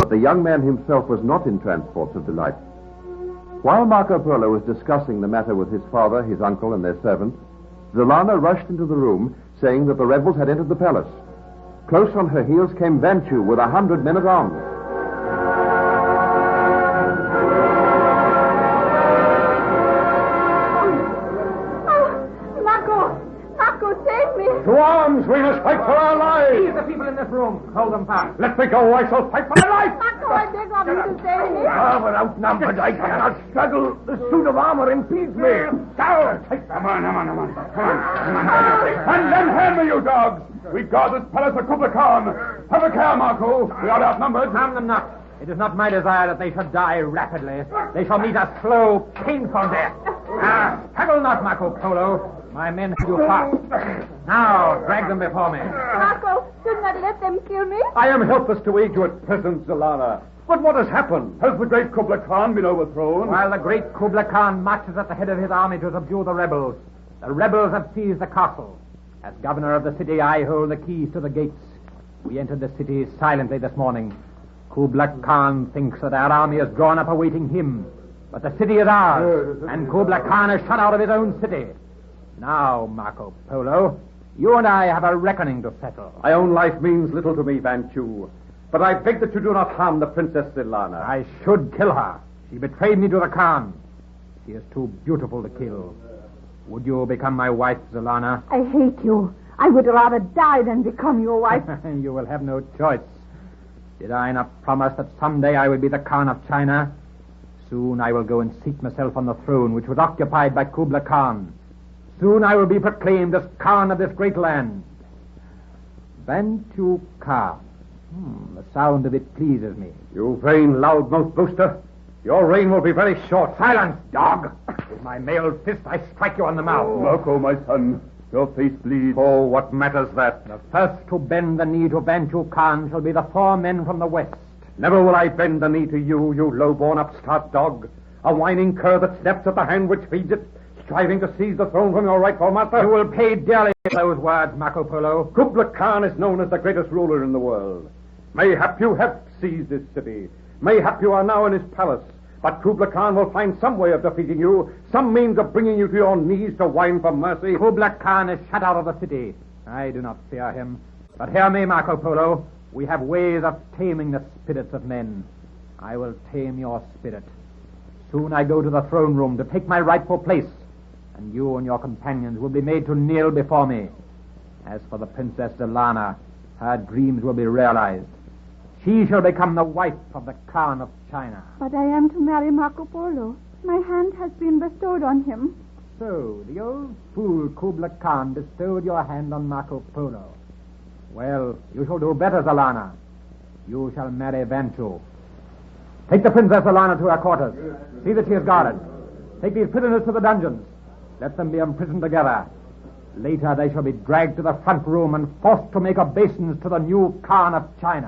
But the young man himself was not in transports of delight. While Marco Polo was discussing the matter with his father, his uncle, and their servant, Zalana rushed into the room, saying that the rebels had entered the palace. Close on her heels came Vanchu with 100 men at arms. To arms! We must fight for our lives! Seize the people in this room. Hold them fast. Let me go. I shall fight for my life! Marco, I beg of you to save me. We're outnumbered. I cannot struggle. The suit of armor impedes me. Down! Come on. And then hand me, you dogs! We guard this palace for Kubla Khan. Have a care, Marco. We are outnumbered. Harm them not. It is not my desire that they should die rapidly. They shall meet a slow, painful death. Struggle not, Marco Polo. My men have you fast. Now, drag them before me. Marco, do not let them kill me. I am helpless to aid you at present, Zalana. But what has happened? Has the great Kubla Khan been overthrown? While the great Kubla Khan marches at the head of his army to subdue the rebels have seized the castle. As governor of the city, I hold the keys to the gates. We entered the city silently this morning. Kubla Khan thinks that our army is drawn up awaiting him. But the city is ours, and Kubla Khan is shut out of his own city. Now, Marco Polo, you and I have a reckoning to settle. My own life means little to me, Vanchu. But I beg that you do not harm the Princess Zalana. I should kill her. She betrayed me to the Khan. She is too beautiful to kill. Would you become my wife, Zalana? I hate you. I would rather die than become your wife. You will have no choice. Did I not promise that someday I will be the Khan of China? Soon I will go and seat myself on the throne which was occupied by Kubla Khan. Soon I will be proclaimed as Khan of this great land. Vanchu Khan. The sound of it pleases me. You vain, loud-mouthed boaster. Your reign will be very short. Silence, dog! With my mailed fist, I strike you on the mouth. Marco, my son, your face bleeds. Oh, what matters that? The first to bend the knee to Vanchu Khan shall be the 4 men from the west. Never will I bend the knee to you, you low-born upstart dog. A whining cur that snaps at the hand which feeds it, striving to seize the throne from your rightful master. You will pay dearly for those words, Marco Polo. Kubla Khan is known as the greatest ruler in the world. Mayhap you have seized this city. Mayhap you are now in his palace. But Kubla Khan will find some way of defeating you, some means of bringing you to your knees to whine for mercy. Kubla Khan is shut out of the city. I do not fear him. But hear me, Marco Polo. We have ways of taming the spirits of men. I will tame your spirit. Soon I go to the throne room to take my rightful place, and you and your companions will be made to kneel before me. As for the Princess Zalana, her dreams will be realized. She shall become the wife of the Khan of China. But I am to marry Marco Polo. My hand has been bestowed on him. So, the old fool Kubla Khan bestowed your hand on Marco Polo. Well, you shall do better, Zalana. You shall marry Vanchu. Take the Princess Zalana to her quarters. See that she is guarded. Take these prisoners to the dungeons. Let them be imprisoned together. Later they shall be dragged to the front room and forced to make obeisance to the new Khan of China.